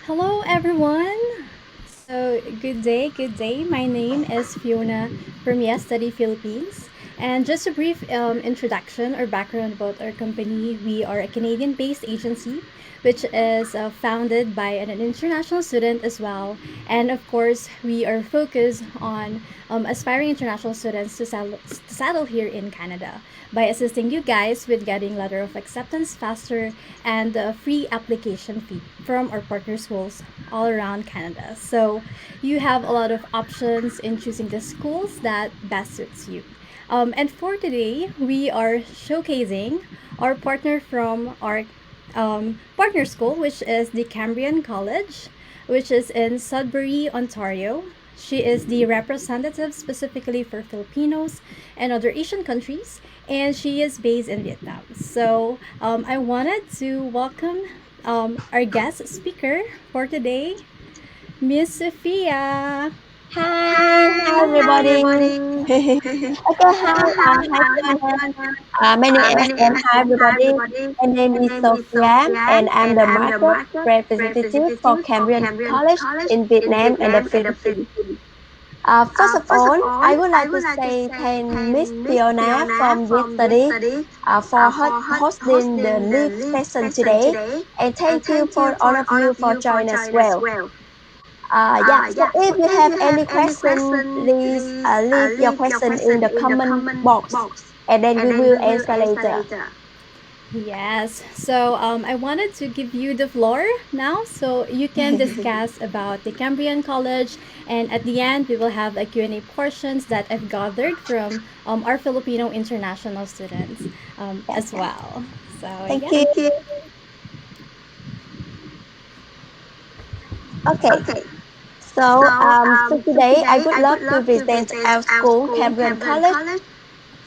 Hello, everyone. So, good day, good day. My name is Fiona from Yes Study Philippines. And just a brief introduction or background about our company. We are a Canadian based agency which is founded by an international student as well. And of course, we are focused on aspiring international students to settle here in Canada by assisting you guys with getting letter of acceptance faster and free application fee from our partner schools all around Canada. So you have a lot of options in choosing the schools that best suits you. And for today, we are showcasing our partner from our partner school, which is the Cambrian College, which is in Sudbury, Ontario. She is the representative specifically for Filipinos and other Asian countries, and she is based in Vietnam. So I wanted to welcome our guest speaker for today, Miss Sophia. Hi everybody. Okay, hi Fiona. My name is hi everybody. My name is Sophia, and I'm the market representative for Cambrian College in Vietnam and the Philippines. First of all, I would like to say thank Miss Fiona from yesterday for hosting the live session today, and thank you for all of you for joining as well. Yeah, so if you have any question, please leave your question in the comment box and then we will answer later. Yes. So I wanted to give you the floor now so you can discuss about the Cambrian College, and at the end we will have a Q&A portions that I've gathered from our Filipino international students Yes, as yes. well. So Thank yeah. you. Okay, so today I would love to present our school, Cambrian College,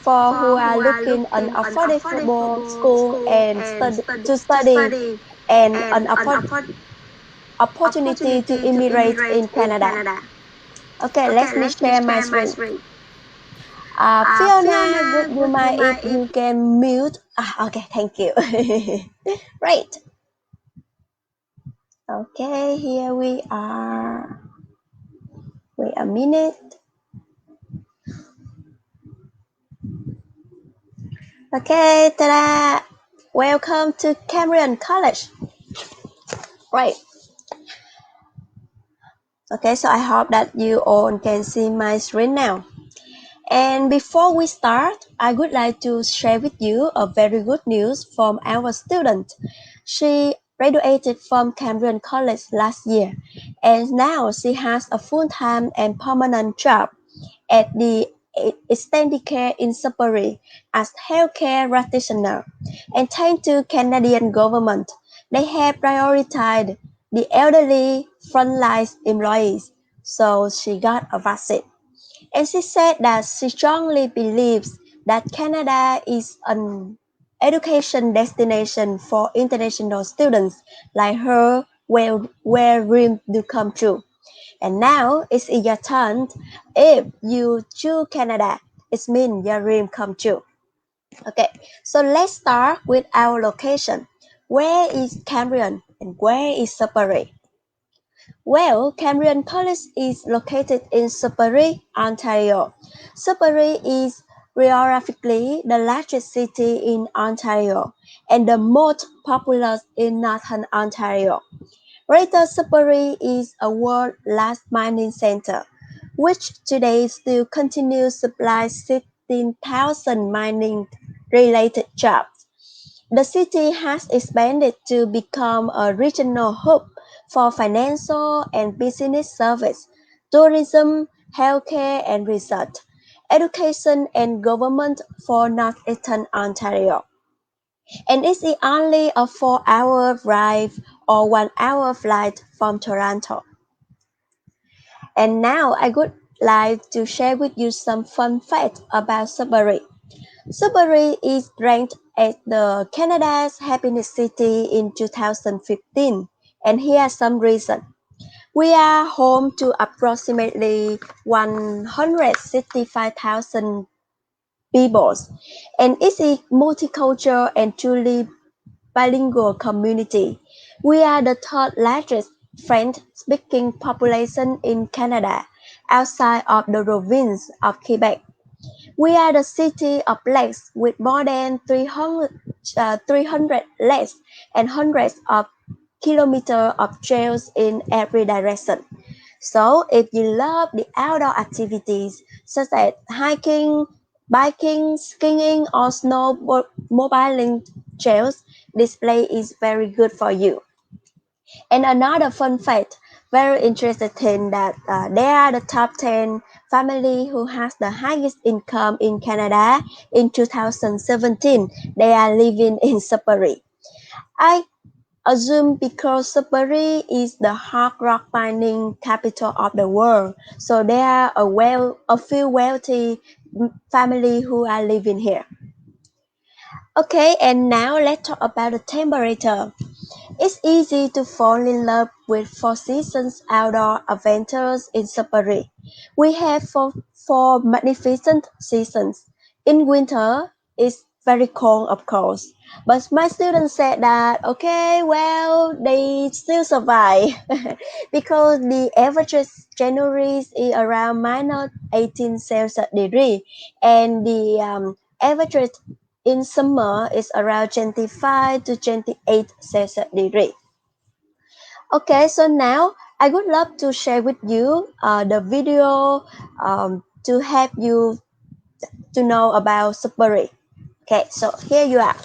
for who are looking an affordable school and study and an opportunity to immigrate in Canada. Okay, let me share my screen. Fiona, would you mind if you can mute? Okay, thank you. Right. Okay, here we are. Wait a minute. Okay, ta-da! Welcome to Cambrian College. Right. Okay, so I hope that you all can see my screen now. And before we start, I would like to share with you a very good news from our student. She graduated from Cambrian College last year, and now she has a full-time and permanent job at the extended care in Sudbury as healthcare practitioner. And thanks to Canadian government, they have prioritized the elderly frontline employees, so she got a vaccine. And she said that she strongly believes that Canada is an education destination for international students like her where dreams do come true. And now it's your turn. If you choose Canada, it means your dream come true. Okay, so let's start with our location. Where is Cambrian and where is Sudbury? Well, Cambrian College is located in Sudbury, Ontario. Sudbury is geographically the largest city in Ontario and the most populous in Northern Ontario. Greater Sudbury is a world-class mining center, which today still continues to supply 16,000 mining-related jobs. The city has expanded to become a regional hub for financial and business service, tourism, healthcare and research, education and government for Northeastern Ontario. And it's only a 4-hour drive or 1 hour flight from Toronto. And now I would like to share with you some fun facts about Sudbury. Sudbury is ranked as the Canada's Happiness City in 2015, and here are some reasons. We are home to approximately 165,000 people, and it's a multicultural and truly bilingual community. We are the third largest French-speaking population in Canada, outside of the province of Quebec. We are the city of lakes with more than 300 lakes and hundreds of kilometers of trails in every direction. So if you love the outdoor activities such as hiking, biking, skiing, or snowmobiling trails, this place is very good for you. And another fun fact, very interesting that they are the top 10 family who has the highest income in Canada in 2017. They are living in Sudbury. I assume because Sudbury is the hard rock mining capital of the world, so there are a few wealthy family who are living here. Okay, and now let's talk about the temperature. It's easy to fall in love with four seasons outdoor adventures in Sudbury. We have four magnificent seasons. In winter, it's very cold, of course. But my students said that, okay, well, they still survive because the average January is around minus 18 Celsius degree, and the average in summer is around 25 to 28 Celsius degree. Okay, so now I would love to share with you the video to help you to know about Sudbury. Okay, so here you are.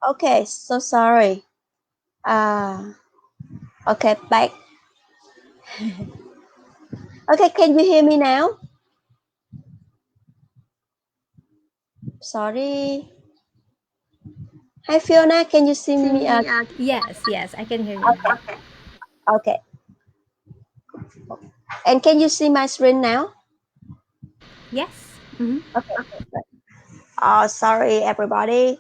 Okay, so sorry. Uh, okay, back. Okay, can you hear me now? Sorry. Hi Fiona, can you see me? Yes, yes, I can hear you now. Okay. And can you see my screen now? Yes. Mm-hmm. Okay. Oh, sorry, everybody.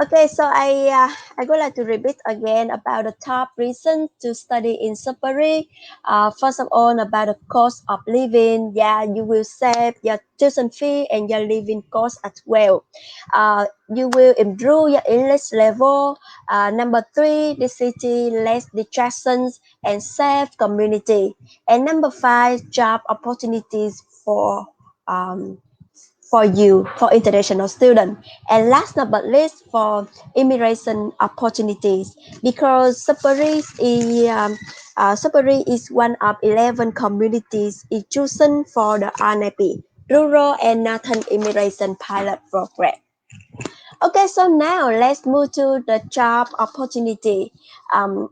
Okay, so I would like to repeat again about the top reasons to study in Sudbury. First of all, about the cost of living. Yeah, you will save your tuition fee and your living cost as well. You will improve your English level. Number three, the city less distractions and safe community. And number five, job opportunities um, for you for international students, and last but not least for immigration opportunities, because Sudbury is one of 11 communities is chosen for the RNIP Rural and Northern Immigration Pilot Program. Okay, so now let's move to the job opportunity. um,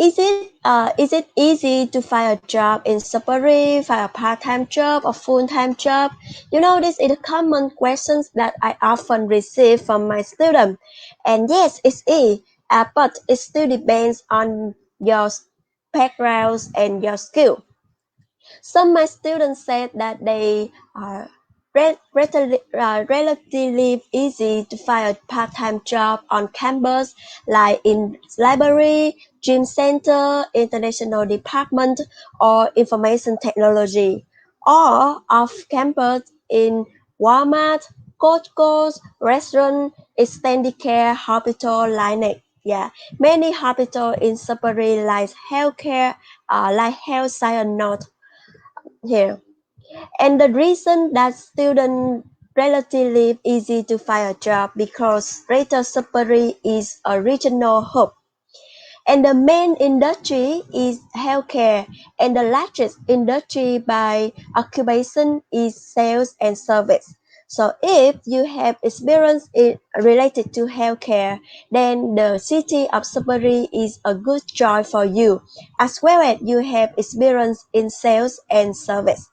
is it easy to find a job in Sudbury, find a part-time job or full-time job? You know, this is a common questions that I often receive from my students. And yes, it's easy, but it still depends on your backgrounds and your skill. Some of my students said that they are relatively easy to find a part-time job on campus, like in library, gym center, international department, or information technology, or off campus in Walmart, Costco, restaurant, extended care, hospital, clinic. Yeah, many hospital in Sudbury like healthcare, like health science not here. And the reason that students relatively easy to find a job because Greater Sudbury is a regional hub, and the main industry is healthcare, and the largest industry by occupation is sales and service. So if you have experience related to healthcare, then the city of Sudbury is a good choice for you, as well as you have experience in sales and service.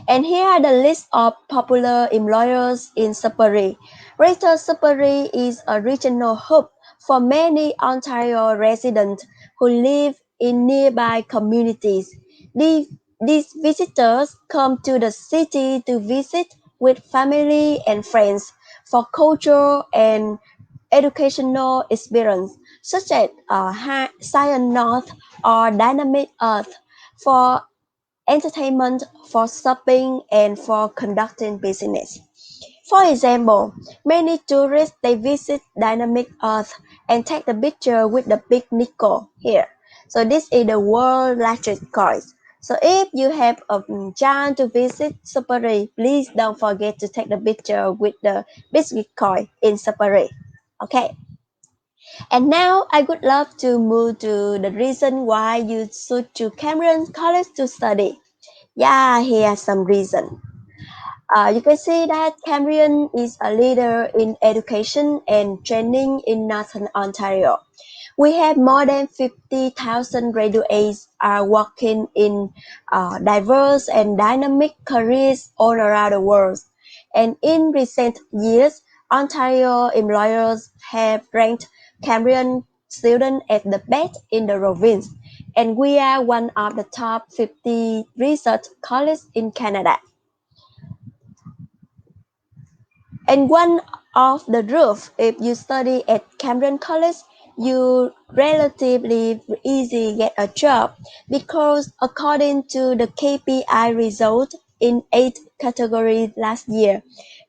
And here are the list of popular employers in Sudbury. Greater Sudbury is a regional hub for many Ontario residents who live in nearby communities. These, these visitors come to the city to visit with family and friends for cultural and educational experience, such as Science North or Dynamic Earth, for entertainment, for shopping, and for conducting business. For example, many tourists they visit Dynamic Earth and take the picture with the big nickel here. So this is the world largest coin. So if you have a chance to visit Sudbury, please don't forget to take the picture with the big coin in Sudbury. Okay. And now I would love to move to the reason why you should choose Cambrian College to study. Yeah, here's some reason. You can see that Cambrian is a leader in education and training in Northern Ontario. We have more than 50,000 graduates are working in diverse and dynamic careers all around the world. And in recent years, Ontario employers have ranked Cambrian students as the best in the province, and we are one of the top 50 research colleges in Canada. And one of the roof, if you study at Cambrian College, you relatively easy get a job because according to the KPI result in 8 categories last year,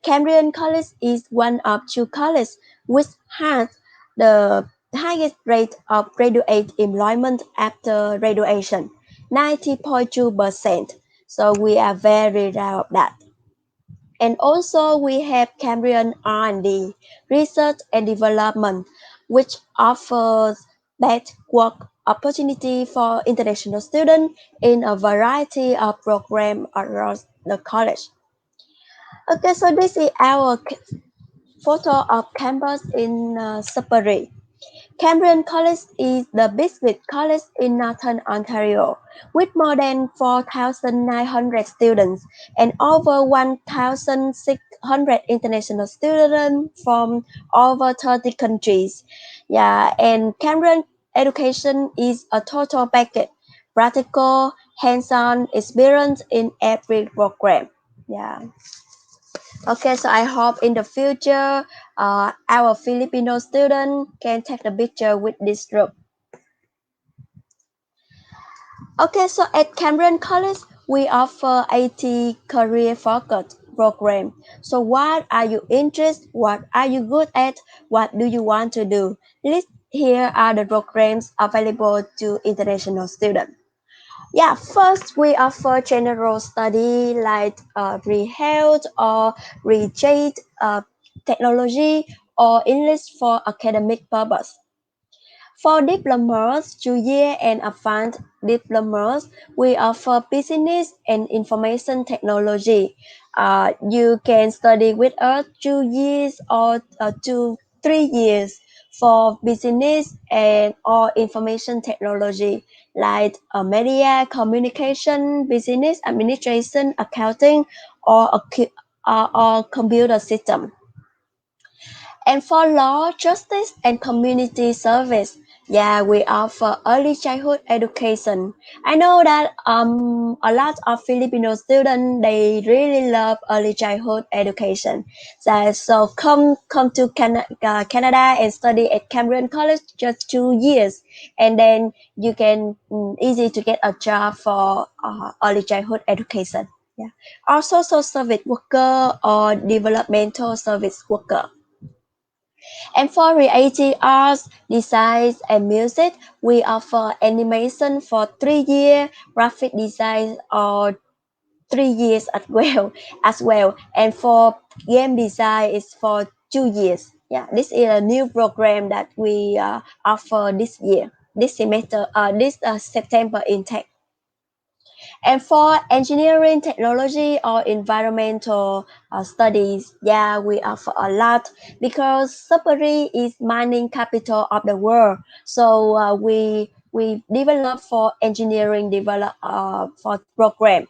Cambrian College is one of two colleges which has the highest rate of graduate employment after graduation, 90.2%. So we are very proud of that. And also we have Cambrian R&D, Research and Development, which offers that work opportunity for international students in a variety of programs across the college. Okay, so this is our photo of campus in Sudbury. Cambrian College is the business college in Northern Ontario, with more than 4,900 students and over 1,600 international students from over 30 countries. Yeah, and Cambrian education is a total package practical, hands-on experience in every program. Yeah. Okay, so I hope in the future, our Filipino student can take the picture with this group. Okay, so at Cambrian College, we offer IT career focused program. So what are you interested? What are you good at? What do you want to do? Here are the programs available to international students. Yeah, first we offer general study like re-health or re-trade technology or English for academic purpose. For diplomas, 2 year and advanced diplomas, we offer business and information technology. You can study with us 2 years or 2 3 years for business and or information technology like media communication, business administration, accounting, or computer system. And for law, justice, and community service, yeah, we offer early childhood education. I know that a lot of Filipino students they really love early childhood education. So come to Canada and study at Cambrian College just 2 years, and then you can easy to get a job for early childhood education. Yeah, or social service worker or developmental service worker. And for creative arts, design, and music, we offer animation for 3 years, graphic design or 3 years as well. And for game design, it's for 2 years. Yeah, this is a new program that we offer this year, this semester, this September intake. And for engineering, technology, or environmental studies, yeah, we offer a lot because Sudbury is mining capital of the world. So we develop for engineering develop for program.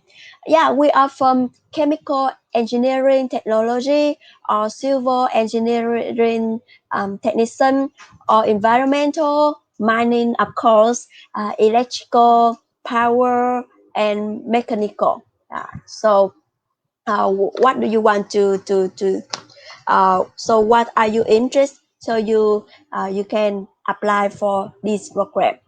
Yeah, we are from chemical engineering technology or civil engineering technician or environmental mining, of course, electrical power and mechanical. What do you want to so what are you interested? So you can apply for this program.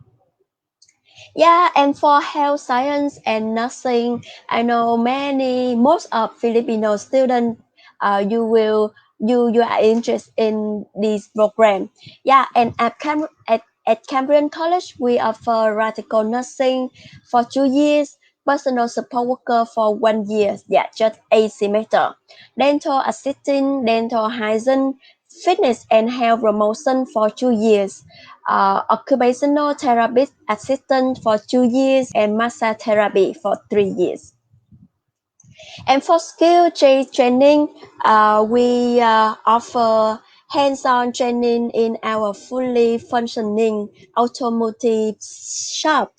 Yeah, and for health science and nursing, I know most of Filipino students, you are interested in this program. Yeah, and at Cambrian College, we offer radical nursing for 2 years, personal support worker for 1 year. Yeah, just a semester. Dental assistant, dental hygiene, fitness and health promotion for 2 years, occupational therapist assistant for 2 years, and massage therapy for 3 years. And for skill training, we offer hands-on training in our fully functioning automotive shop,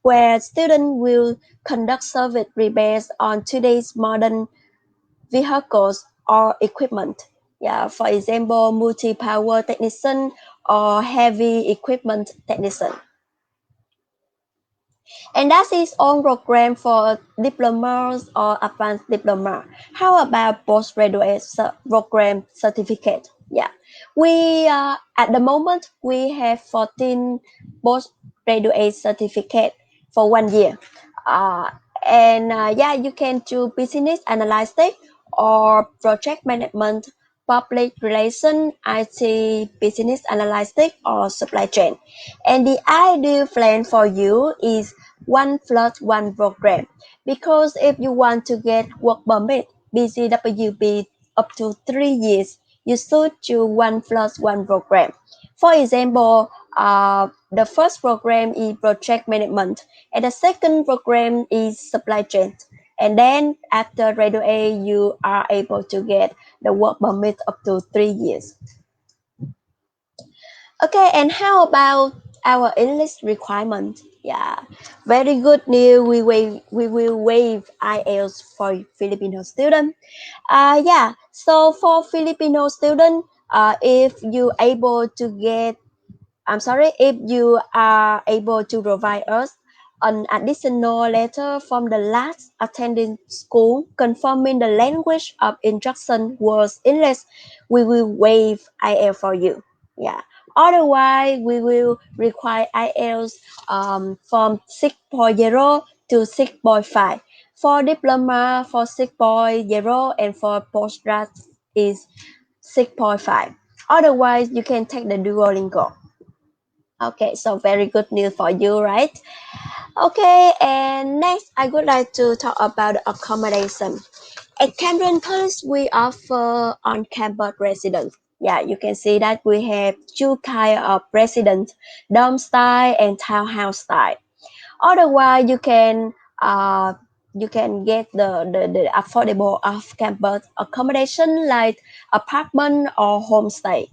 where students will conduct service repairs on today's modern vehicles or equipment. Yeah, for example, multi-power technician or heavy equipment technician. And that's its own program for diplomas or advanced diploma. How about postgraduate program certificate? Yeah, we at the moment we have 14 postgraduate certificate for 1 year. Uh, and yeah, you can do business analysis or project management, public relation, IT, business analysis, or supply chain. And the ideal plan for you is 1+1 program, because if you want to get work permit BCWP up to 3 years, you should choose 1+1 program. For example, the first program is project management, and the second program is supply chain. And then after graduate, you are able to get the work permit up to 3 years. Okay, and how about our English requirement? Yeah, very good news. We will waive IELTS for Filipino student. Yeah, so for Filipino student, if you able to get, I'm sorry, if you are able to provide us an additional letter from the last attending school confirming the language of instruction was English, we will waive IELTS for you. Yeah. Otherwise, we will require IELTS from 6.0 to 6.5. For diploma, for 6.0 and for postgrad is 6.5. Otherwise, you can take the Duolingo. Okay, so very good news for you, right? Okay, and next I would like to talk about accommodation. At Cambrian College, we offer on-campus residence. Yeah, you can see that we have two kind of residence, dorm style and townhouse style. Otherwise, uh, you can get the affordable off-campus accommodation like apartment or homestay.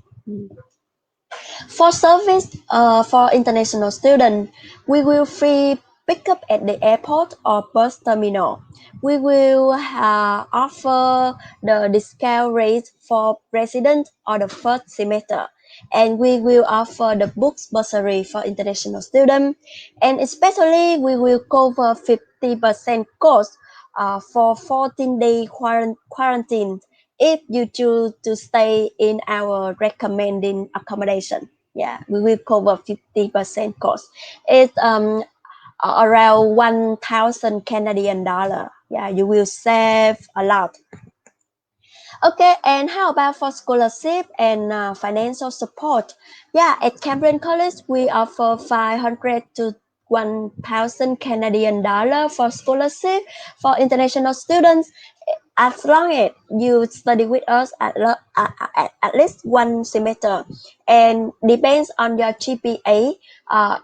For service for international students, we will free pickup at the airport or bus terminal. We will offer the discount rate for residents or the first semester. And we will offer the books bursary for international students. And especially, we will cover 50% cost for 14-day quarantine if you choose to stay in our recommended accommodation. Yeah, we will cover 50% cost. It's around 1,000 Canadian dollar. Yeah, you will save a lot. Okay, and how about for scholarship and financial support? Yeah, at Cambrian College, we offer 500 to 1,000 Canadian dollar for scholarship for international students as long as you study with us at least one semester, and depends on your GPA.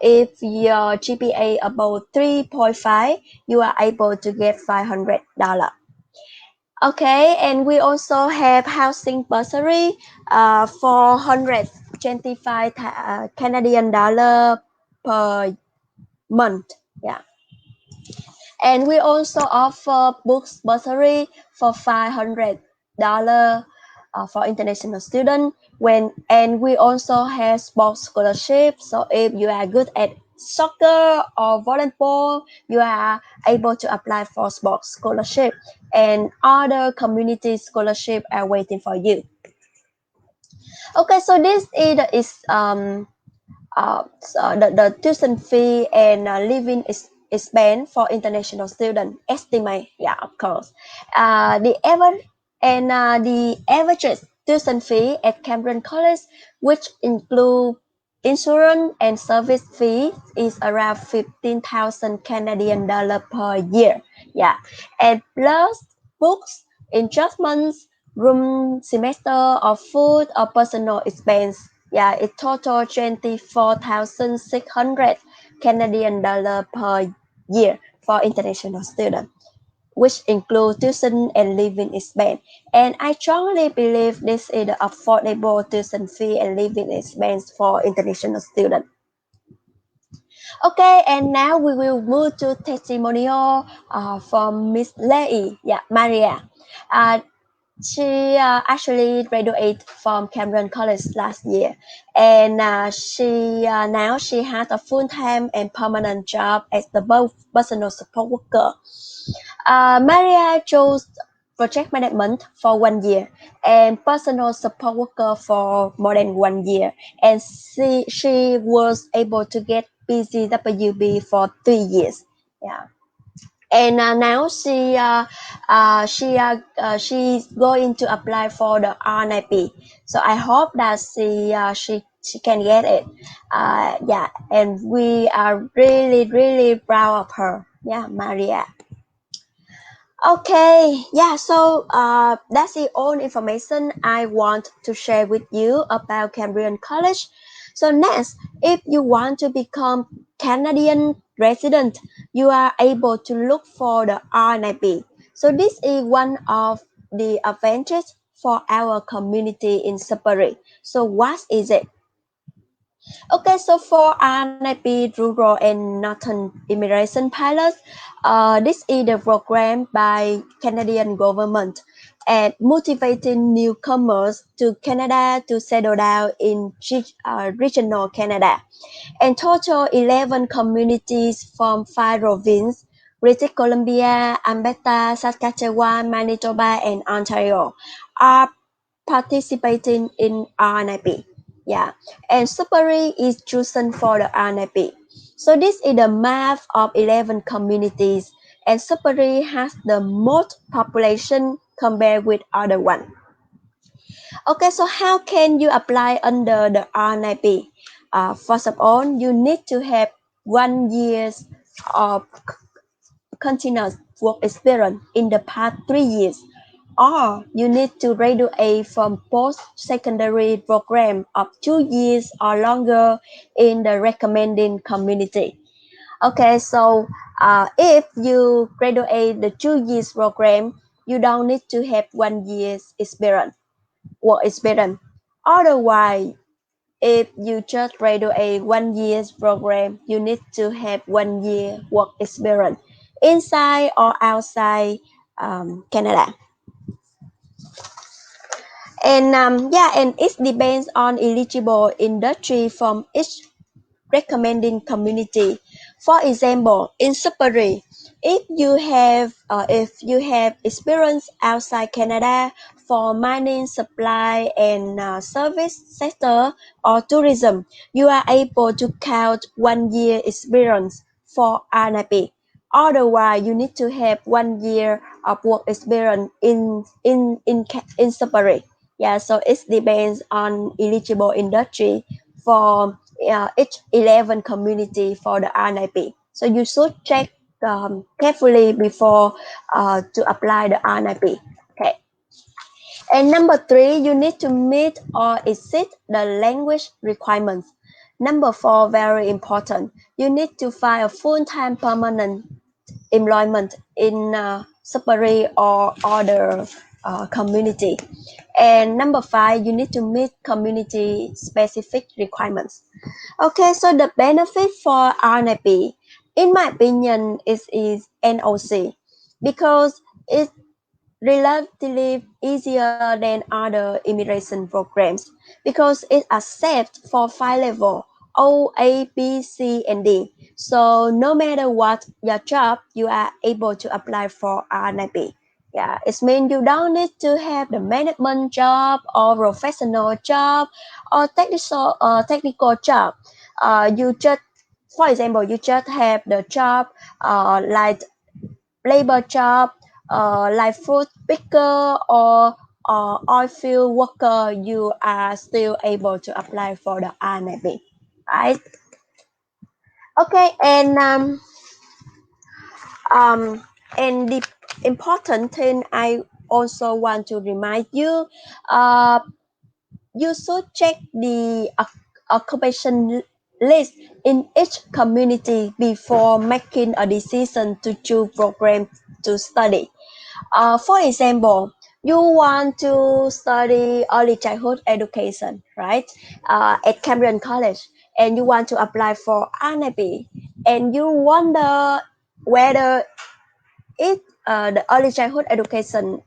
If your GPA above 3.5, you are able to get $500. Okay, and we also have housing bursary, 425 Canadian dollar per month. Yeah, and we also offer books bursary for $500 for international students. And we also have sports scholarship. So if you are good at soccer or volleyball, you are able to apply for sports scholarship, and other community scholarship are waiting for you. Okay, so this is so the tuition fee and living expense for international students estimate. Yeah, of course. The average tuition fee at Cambrian College, which include insurance and service fee, is around 15,000 Canadian dollar per year. Yeah, and plus books, adjustments, room, semester, or food or personal expense. Yeah, it total 24,600 Canadian dollar per year for international students, which include tuition and living expense. And I strongly believe this is the affordable tuition fee and living expense for international students. Okay, and now we will move to testimonial from Miss Lei, yeah, Maria. Uh, she actually graduated from Cambrian College last year, and she now she has a full-time and permanent job as the personal support worker. Maria chose project management for 1 year and personal support worker for more than 1 year, and she was able to get PCWB for 3 years. Yeah, and now she's going to apply for the RNIP. So I hope that she can get it. Yeah, and we are really proud of her. Yeah, Maria. Okay, yeah, so that's the all information I want to share with you about Cambrian College. So next, if you want to become Canadian resident, you are able to look for the RNIP. So this is one of the advantages for our community in Sudbury. So what is it? Okay, so for RNIP Rural and Northern Immigration Pilots, this is the program by Canadian government, and motivating newcomers to Canada to settle down in regional Canada. And total 11 communities from 5 provinces, British Columbia, Alberta, Saskatchewan, Manitoba, and Ontario, are participating in RNIP. Yeah, and Sudbury is chosen for the RNIP. So this is the map of 11 communities, and Sudbury has the most population compared with other one. Okay, so how can you apply under the RNIP? First of all, you need to have 1 year of continuous work experience in the past 3 years, or you need to graduate from post-secondary program of 2 years or longer in the recommending community. Okay, so if you graduate the 2 years program, you don't need to have 1 year's experience, work experience. Otherwise, if you just graduate 1 year's program, you need to have 1 year work experience inside or outside Canada. And yeah, and it depends on eligible industry from each recommending community. For example, in Sudbury, if you have experience outside Canada for mining, supply, and service sector or tourism, you are able to count 1 year experience for RNIP. Otherwise, you need to have 1 year of work experience in Sudbury. Yeah, so it depends on eligible industry for each 11 community for the RNIP. So you should check carefully before to apply the RNIP. Okay. And number three, you need to meet or exceed the language requirements. Number four, very important. You need to find a full-time permanent employment in Sudbury or other community. And number five, you need to meet community specific requirements. Okay, so the benefit for RNIP, in my opinion, is NOC because it's relatively easier than other immigration programs because it accepts for 5 levels O, A, B, C, and D. So no matter what your job, you are able to apply for RNIP. Yeah, it means you don't need to have the management job or professional job or technical job. You just, for example, you just have the job like labor job, like fruit picker or oil field worker, you are still able to apply for the RNIP, right? Okay, um, and the important thing I also want to remind you, uh, you should check the occupation list in each community before making a decision to choose program to study. For example, you want to study early childhood education, right? At Cambrian College, and you want to apply for RNIP, and you wonder whether the early childhood education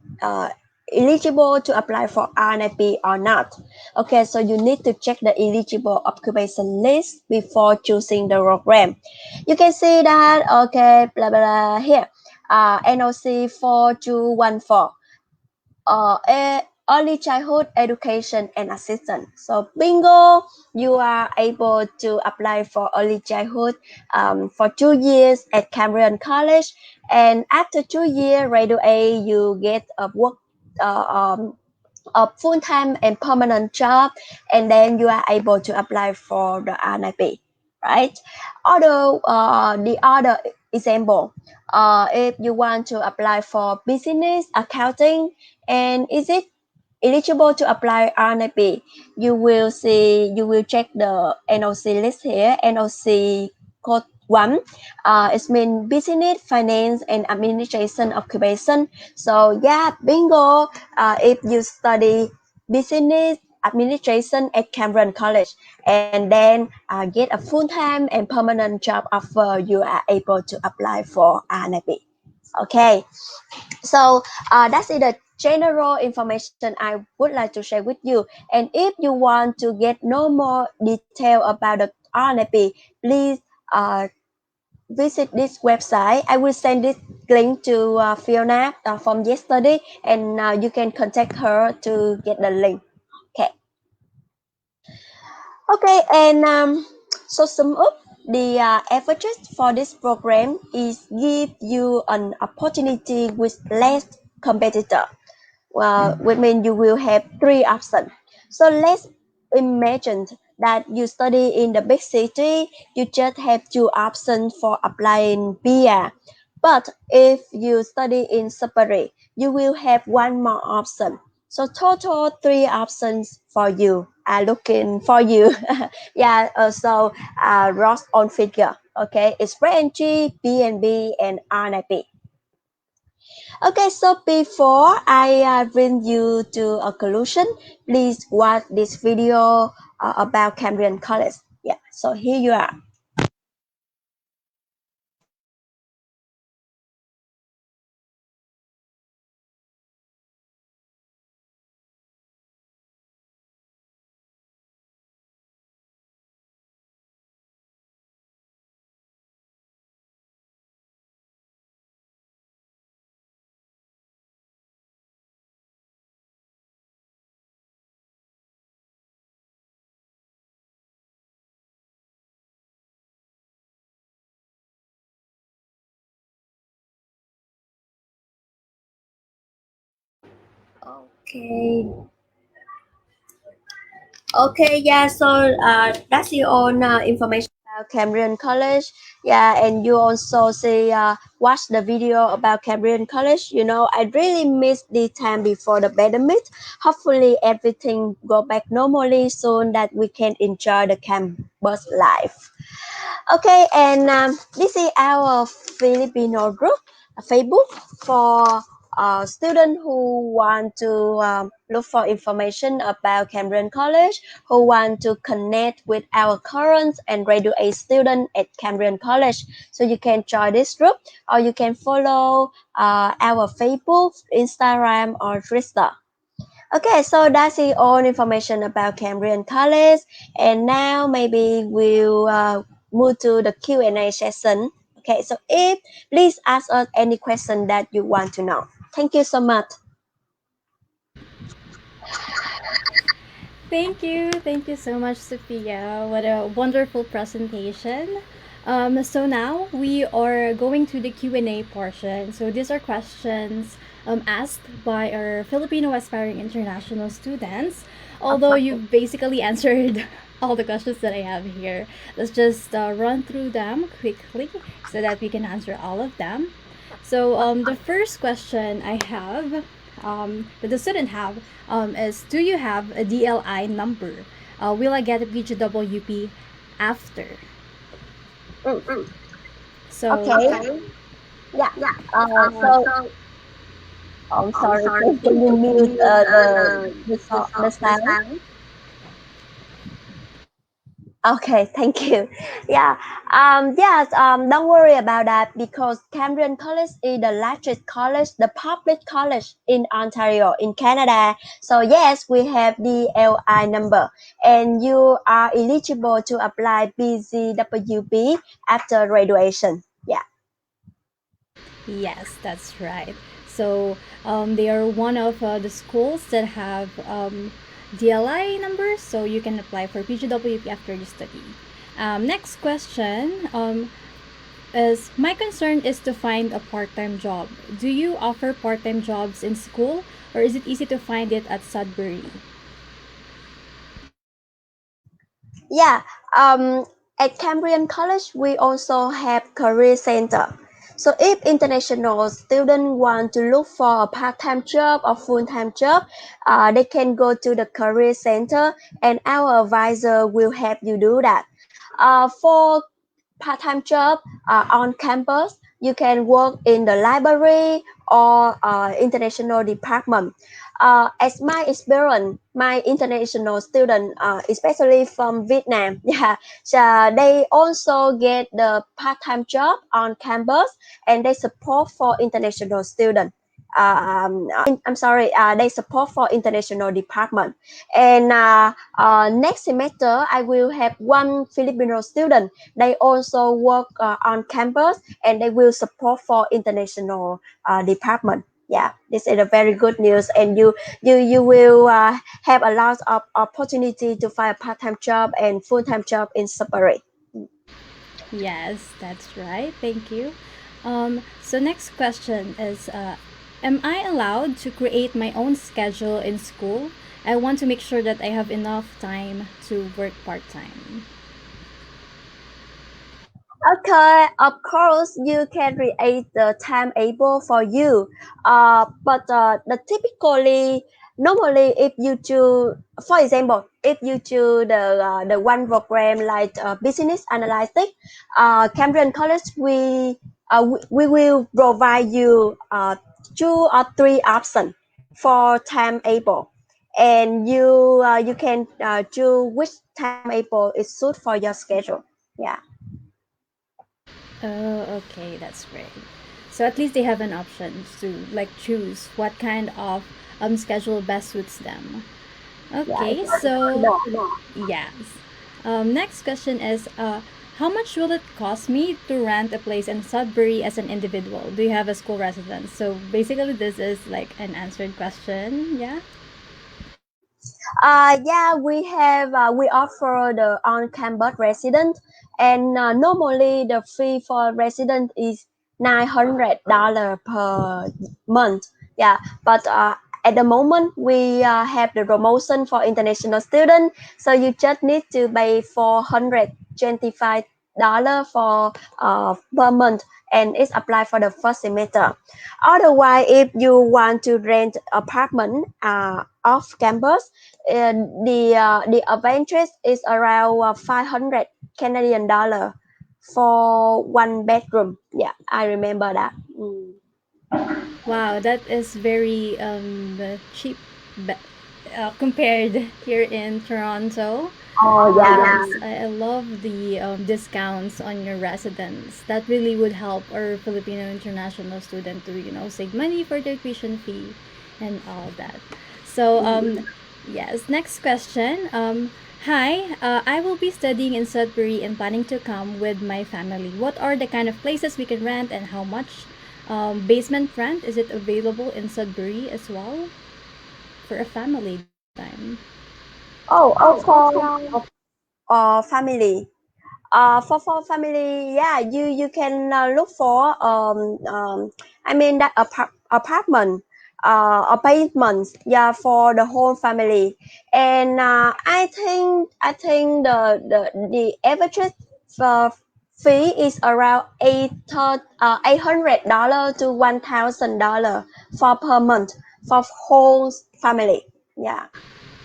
eligible to apply for RNIP or not. Okay, so you need to check the eligible occupation list before choosing the program. You can see that, okay, blah, blah, blah, here, NOC 4214, early childhood education and assistance. So bingo, you are able to apply for early childhood for 2 years at Cambrian College, and after 2 years, graduate, you get uh, um, a full-time and permanent job, and then you are able to apply for the RNIP, right? The other example, if you want to apply for business accounting, and is it eligible to apply RNIP, you will check the NOC list here, NOC code 1. It means business, finance, and administration occupation. So yeah, bingo. If you study business administration at Cambrian College and then get a full-time and permanent job offer, you are able to apply for RNIP. Okay. So that's the general information I would like to share with you. And if you want to get no more detail about the RNIP, please visit this website. I will send this link to Fiona from yesterday, and you can contact her to get the link. Okay. Okay, and so sum up the advantage for this program is give you an opportunity with less competitor. Well, which means you will have three options. So let's imagine that you study in the big city, you just have two options for applying PR. But if you study in Sudbury, you will have one more option. So total three options for you are looking for you. Yeah, Ross on figure. Okay, it's free entry, B&B, and RNIP. Okay, so before I bring you to a conclusion, please watch this video about Cambrian College. Yeah, so here you are. Okay. Okay, yeah, so that's your own information about Cambrian College. Yeah, and you also see watch the video about Cambrian College. You know, I really miss the time before the pandemic. Hopefully everything go back normally soon that we can enjoy the campus life. Okay, and this is our Filipino group, Facebook for students who want to look for information about Cambrian College, who want to connect with our current and graduate students at Cambrian College. So you can join this group or you can follow our Facebook, Instagram, or Twitter. Okay, so that's the all information about Cambrian College, and now maybe we'll move to the Q&A session. Okay, so if please ask us any question that you want to know. Thank you so much. Thank you so much, Sophia. What a wonderful presentation. So now we are going to the Q&A portion. So these are questions asked by our Filipino aspiring international students. Although you've basically answered all the questions that I have here, let's just run through them quickly so that we can answer all of them. So the first question I have that the student have is, do you have a DLI number? Will I get a PGWP after? Mm, So okay. Yeah. So I'm sorry. Can you mute the sound? Okay, thank you. Yeah, don't worry about that because Cambrian College is the largest college, the public college in Ontario, in Canada. So yes, we have the LI number, and you are eligible to apply BZWB after graduation. Yeah. yes, that's right. So they are one of the schools that have DLI numbers, so you can apply for PGWP after you study. Next question. Is my concern is to find a part-time job. Do you offer part-time jobs in school, or is it easy to find it at Sudbury? Yeah, at Cambrian College, we also have career center. So if international students want to look for a part-time job or full-time job, they can go to the career center and our advisor will help you do that. For part-time job on campus, you can work in the library or international department. As my experience, my international student, especially from Vietnam, yeah, so they also get the part-time job on campus and they support for international students. I'm sorry, they support for international department. And next semester, I will have one Filipino student. They also work on campus, and they will support for international department. Yeah, this is a very good news, and you will have a lot of opportunity to find a part-time job and full-time job in Sudbury. Yes, that's right. Thank you. So next question is, am I allowed to create my own schedule in school? I want to make sure that I have enough time to work part time. Okay, of course you can create the timetable for you. But the typically normally if you choose, for example, if you choose the one program like business analytics, Cambrian College we will provide you two or three options for timetable, and you can choose which timetable is suit for your schedule. Yeah. Oh, okay, that's great. So at least they have an option to like choose what kind of schedule best suits them. Yeah, Okay, it's so no. yes. Next question is, how much will it cost me to rent a place in Sudbury as an individual? Do you have a school residence? So basically, this is like an answered question. Yeah. Yeah, we offer the on-campus resident, and normally the fee for resident is $900 per month. Yeah, but at the moment we have the promotion for international students, so you just need to pay $425 for per month, and it's applied for the first semester. Otherwise, if you want to rent apartment off campus, the advantage is around 500 Canadian dollar for one bedroom. Yeah, I remember that. Mm. Wow, that is very cheap be- compared here in Toronto. Oh yeah. Yes, I love the discounts on your residence. That really would help our Filipino international student to, save money for their tuition fee and all that. So, yes, next question. Hi, I will be studying in Sudbury and planning to come with my family. What are the kind of places we can rent and how much? Basement rent, is it available in Sudbury as well for a family this time? For family. For family, yeah, you can look for I mean that apartment, apartments, yeah, for the whole family. And I think the average uh, fee is around $800 to $1,000 for per month for whole family. Yeah.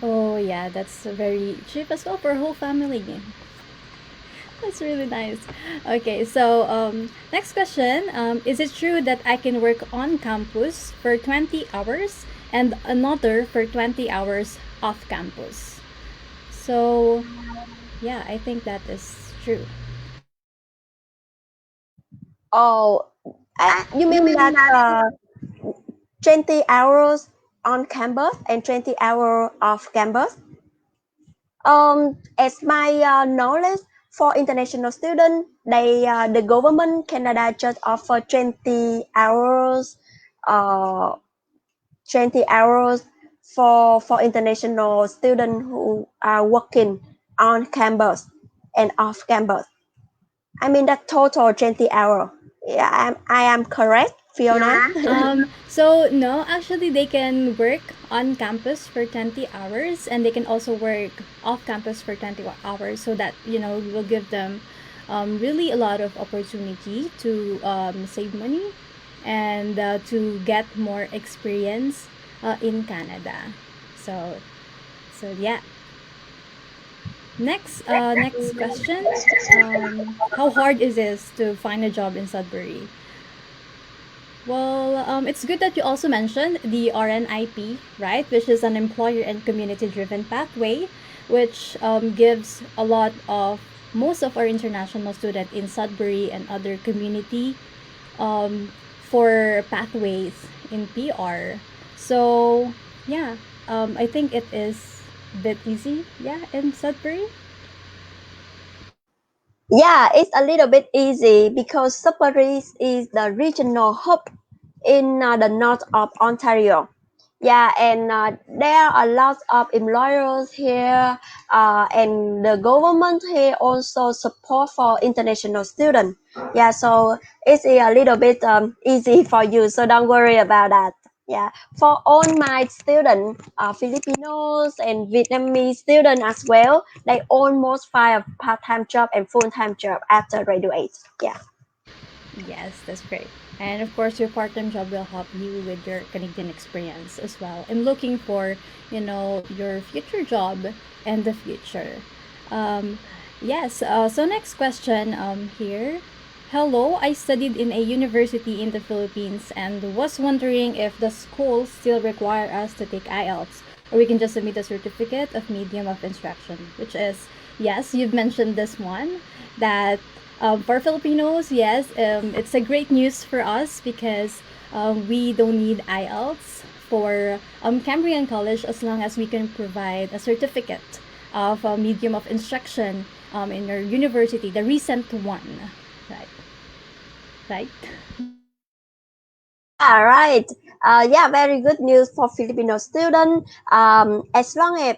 Oh yeah, that's very cheap as well for a whole family. That's really nice. Okay, so next question. Is it true that I can work on campus for 20 hours and another for 20 hours off campus? So, yeah, I think that is true. Oh, you mean that 20 hours on campus and 20 hours off campus? As my knowledge, for international students, the government Canada just offer uh, 20 hours for international students who are working on campus and off campus. I mean that total 20 hours. Yeah, I am correct, Fiona. So no, actually they can work on campus for 20 hours and they can also work off campus for 20 hours so that, will give them really a lot of opportunity to save money and to get more experience in Canada. So, so yeah. Next question. How hard is this to find a job in Sudbury? Well, it's good that you also mentioned the RNIP, right? Which is an employer and community driven pathway, which gives a lot of most of our international students in Sudbury and other community um, for pathways in PR. So yeah, I think it is a bit easy. Yeah, in Sudbury. Yeah, it's a little bit easy because Sudbury is the regional hub in the north of Ontario. Yeah, and there are lots of employers here, and the government here also support for international students. Yeah, so it's a little bit easy for you, so don't worry about that. Yeah, for all my students, Filipinos and Vietnamese students as well, they almost find a part-time job and full-time job after graduate. Yeah. Yes, that's great. And of course, your part-time job will help you with your Canadian experience as well, and looking for, your future job and the future. Um, yes. So next question here. Hello, I studied in a university in the Philippines and was wondering if the schools still require us to take IELTS, or we can just submit a certificate of medium of instruction, which is, yes, you've mentioned this one, that for Filipinos, yes, it's a great news for us because we don't need IELTS for Cambrian College as long as we can provide a certificate of a medium of instruction in your university, the recent one, right? Right? Yeah, right. Yeah, very good news for Filipino student. As long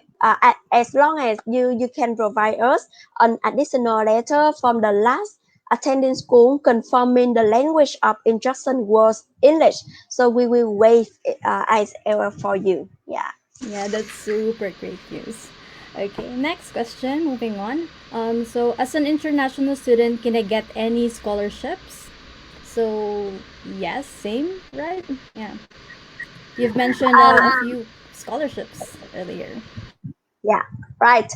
as you can provide us an additional letter from the last attending school confirming the language of instruction was English, so we will waive IELTS for you. Yeah. Yeah, that's super great news. Okay, next question. Moving on. So as an international student, can I get any scholarships? So yes, same, right? Yeah. You've mentioned a few scholarships earlier. Yeah, right.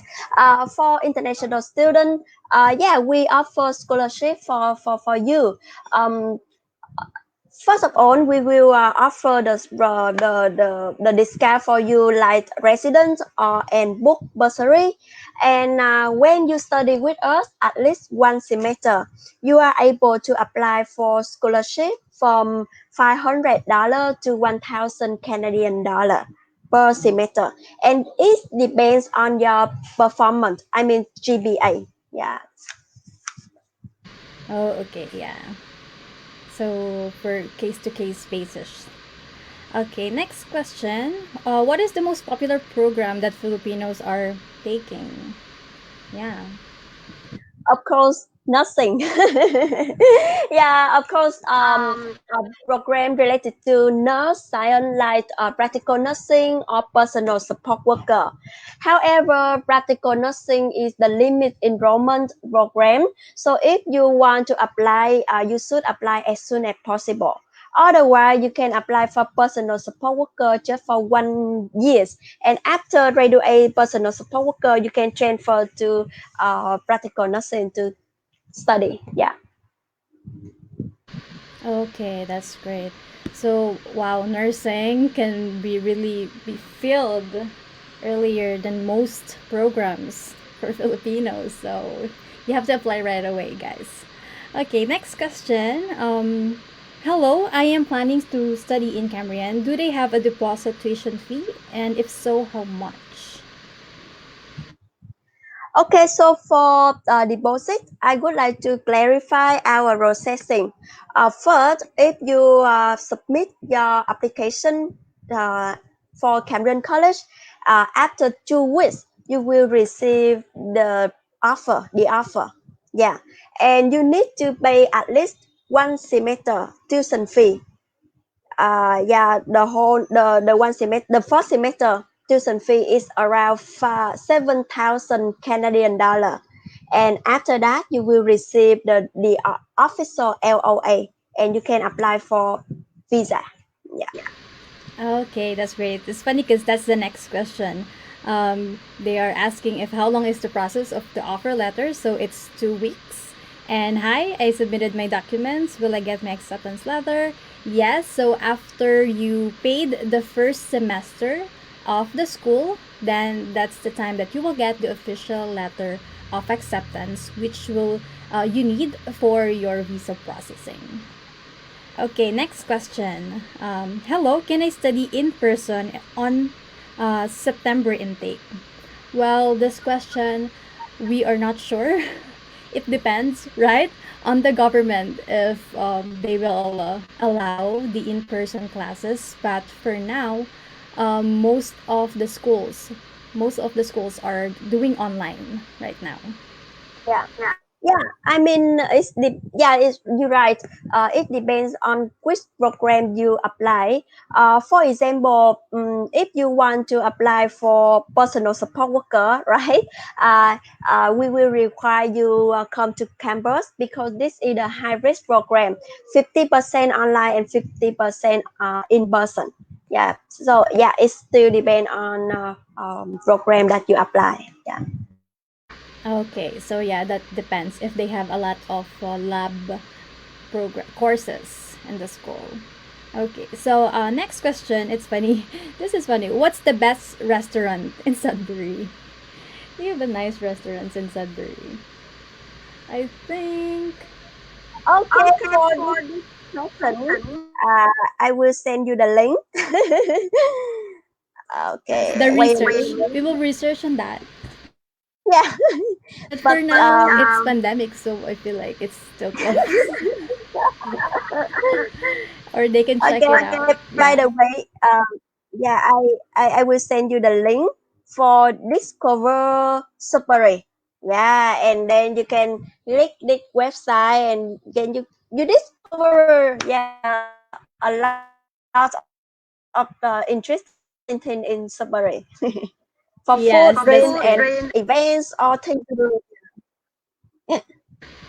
For international student, yeah, we offer scholarship for you. Um, First of all, we will offer the discount for you like resident and book bursary. And when you study with us at least one semester, you are able to apply for scholarship from $500 to 1,000 Canadian dollar per semester, and it depends on your performance. I mean GPA. Yeah. Oh, okay, yeah. So for case to case basis. Okay, next question. What is the most popular program that Filipinos are taking? Yeah. Of course, nothing. Yeah, of course, a program related to nurse science like practical nursing or personal support worker. However, practical nursing is the limit enrollment program. So if you want to apply, you should apply as soon as possible. Otherwise, you can apply for personal support worker just for 1 year. And after graduate personal support worker, you can transfer to practical nursing to study. Yeah. Okay, that's great. So, wow, nursing can be really be filled earlier than most programs for Filipinos. So, you have to apply right away, guys. Okay, next question. Hello, I am planning to study in Cambrian. Do they have a deposit tuition fee? And if so, how much? Okay, so for deposit, I would like to clarify our processing. First, if you submit your application uh, for Cambrian College, after 2 weeks, you will receive the offer. Yeah, and you need to pay at least one semester tuition fee. Yeah, the one semester, the first semester tuition fee is around 7,000 Canadian dollar, and after that you will receive the official LOA, and you can apply for visa. Yeah. Okay, that's great. It's funny because that's the next question. They are asking if how long is the process of the offer letter. So it's 2 weeks. And hi, I submitted my documents. Will I get my acceptance letter? Yes. So after you paid the first semester of the school, then that's the time that you will get the official letter of acceptance, which will you need for your visa processing. Okay, next question. Hello, can I study in person on September intake? Well, this question, we are not sure. It depends, right, on the government if they will allow the in-person classes. But for now, most of the schools are doing online right now. Yeah. Yeah, I mean, it's you're right. It depends on which program you apply. For example, if you want to apply for personal support worker, right? Uh, we will require you come to campus because this is a high risk program, 50% online and 50% in person. Yeah, so yeah, it still depend on program that you apply. Yeah. Okay, so yeah, that depends if they have a lot of lab program courses in the school. Okay, so next question. It's funny. This is funny. What's the best restaurant in Sudbury? We have a nice restaurants in Sudbury. I think. Okay, for this question, I will send you the link. Yes, Okay, the wait a research. minute. We will research on that. Yeah, But but for now, it's pandemic, so I feel like it's still closed. Or they can check okay. it out. By Yeah. the way, yeah, I will send you the link for Discover Sudbury. Yeah, and then you can click this website and then you discover a lot of interesting thing in Sudbury. For food, Yes, drink, that's and true. events or things to do.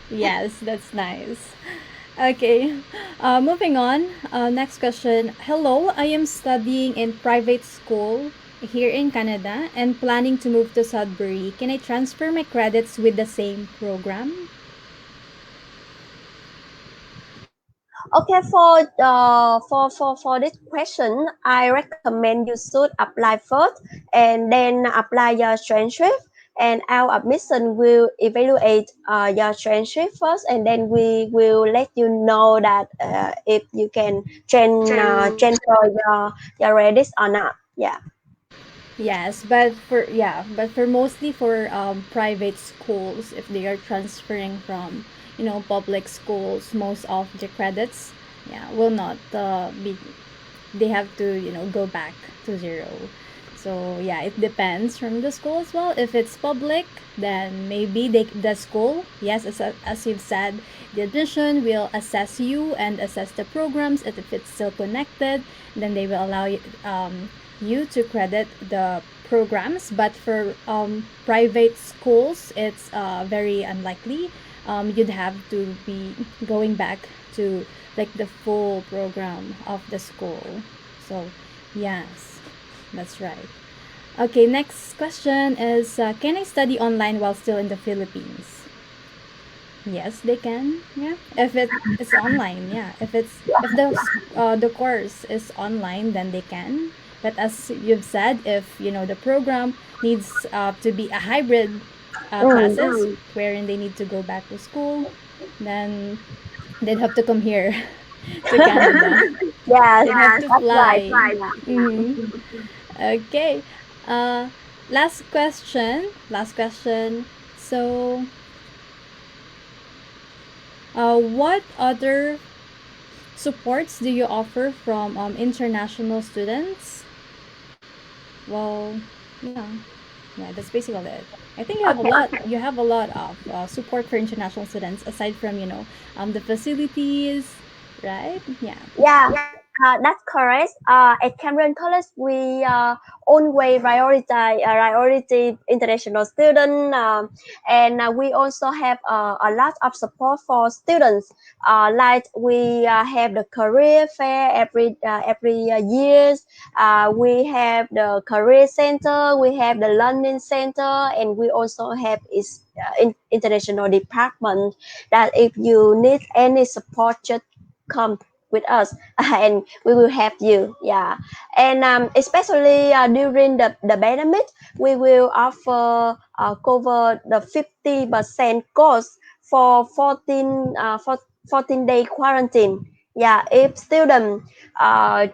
Yes, that's nice. Okay, moving on. Next question. Hello, I am studying in private school here in Canada and planning to move to Sudbury. Can I transfer my credits with the same program? Okay, for this question, I recommend you should apply first and then apply your transcript. And our admission will evaluate your transcript first, and then we will let you know that if you can transfer your credits or not. Yeah. Yes, but for mostly for private schools, if they are transferring from public schools, most of the credits, yeah, will not be. They have to go back to zero. So yeah, it depends from the school as well. If it's public, then maybe the school, yes, as you've said, the admission will assess you and assess the programs. And if it's still connected, then they will allow you to credit the programs. But for private schools, it's very unlikely. You'd have to be going back to like the full program of the school. So, yes, that's right. Okay, next question is can I study online while still in the Philippines? Yes, they can. Yeah, if it's online, yeah. If the course is online, then they can. But as you've said, if the program needs to be a hybrid classes, Mm. wherein they need to go back to school, then they'd have to come here to Canada. Yes, They'd have to that's right. fly. Hmm. Okay. Uh, last question. Last question. So, what other supports do you offer from international students? Well, yeah, yeah, that's basically it. I think you have a Okay. lot. You have a lot of support for international students aside from the facilities, right? Yeah. Yeah, that's correct. At Cambrian College, we always priority international student, and we also have a lot of support for students. Like we have the career fair every years. We have the career center, we have the learning center, and we also have international department. That if you need any support, just come with us and we will help you. Yeah, and especially during the pandemic, we will offer cover the 50% cost for 14 day quarantine. Yeah, if students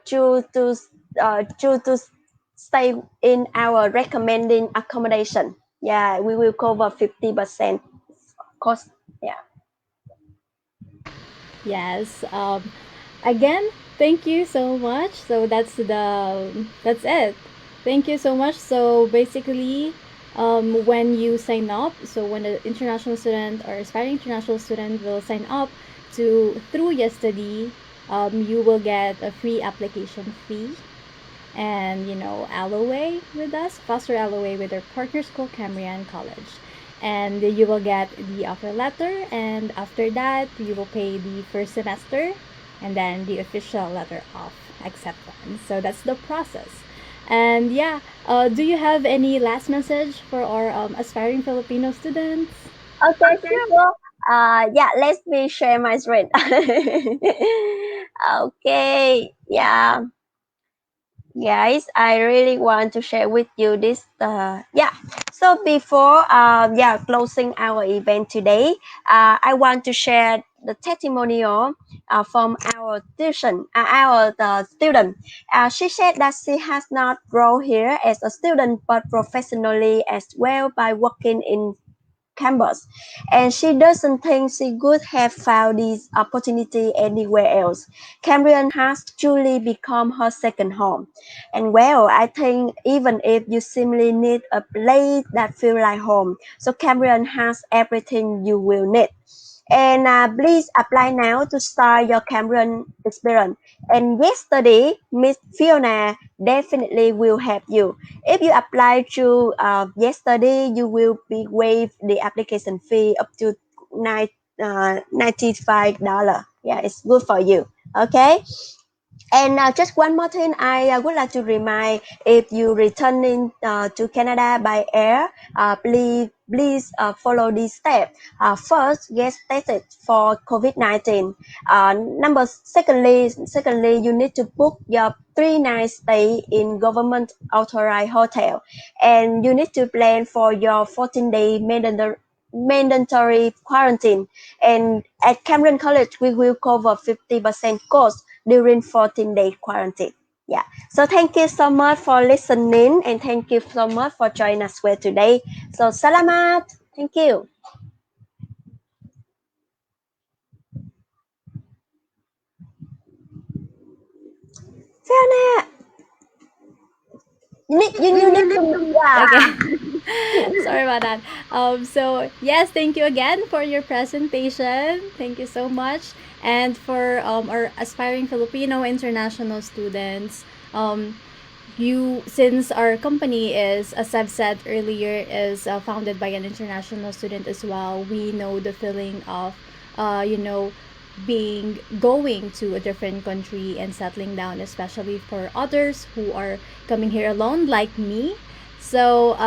choose to stay in our recommending accommodation, yeah, we will cover 50% cost. Yeah. Yes. Again, thank you so much. So that's it. Thank you so much. So basically, when you sign up, so when an international student or aspiring international student will sign up to through Yesterday, you will get a free application fee and alloway with us, foster alloway with our partner school, Cambrian College. And you will get the offer letter, and after that, you will pay the first semester and then the official letter of acceptance. So that's the process. And yeah, do you have any last message for our aspiring Filipino students? Okay, sure. Yeah, let me share my screen. Okay, yeah. Guys, I really want to share with you this. Yeah. So before, closing our event today, I want to share the testimonial from our student. She said that she has not grown here as a student, but professionally as well by working in campus, and she doesn't think she could have found this opportunity anywhere else. Cambrian has truly become her second home. And well, I think even if you simply need a place that feels like home, so Cambrian has everything you will need. And please apply now to start your Cambrian experience. And yesterday, Miss Fiona definitely will help you. If you apply to yesterday, you will be waived the application fee up to nine, $95. Yeah, it's good for you. Okay. And just one more thing, I would like to remind if you returning to Canada by air, please follow these steps. First, get tested for COVID-19. Secondly, you need to book your 3 night stay in government authorized hotel, and you need to plan for your 14-day mandatory quarantine. And at Cambrian College, we will cover 50% cost during 14-day quarantine. Yeah. So thank you so much for listening, and thank you so much for joining us here today. So salamat. Thank you. Fiona, you need to, Okay. yeah. Sorry about that. So yes, thank you again for your presentation. Thank you so much, and for our aspiring Filipino international students. You since our company is, as I've said earlier, is founded by an international student as well. We know the feeling of, you know, being going to a different country and settling down, especially for others who are coming here alone, like me. So,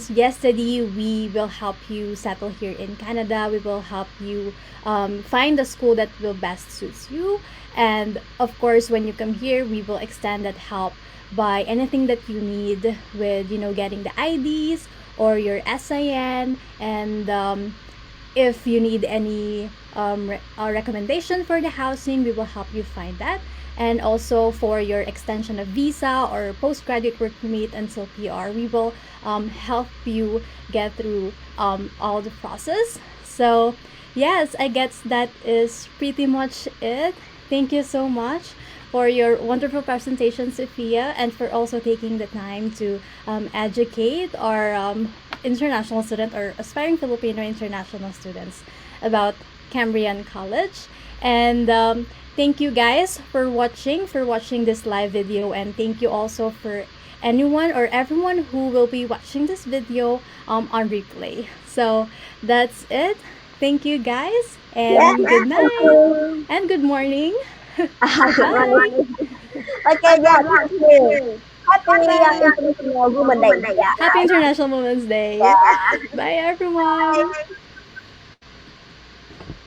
yesterday we will help you settle here in Canada. We will help you find the school that will best suits you. And of course, when you come here, we will extend that help by anything that you need with, getting the IDs or your SIN. And if you need any recommendation for the housing, we will help you find that. And also for your extension of visa or postgraduate work permit until PR, we will help you get through all the process. So, yes, I guess that is pretty much it. Thank you so much for your wonderful presentation, Sophia, and for also taking the time to educate our international student or aspiring Filipino international students about Cambrian College. And thank you guys for watching this live video, and thank you also for anyone or everyone who will be watching this video on replay. So that's it. Thank you guys, Yeah, and good thank night you. and good morning. Right. Bye. Okay, yeah, thank you. Happy International Women's Day. Yeah. Happy International Women's Day. Yeah. Bye, everyone.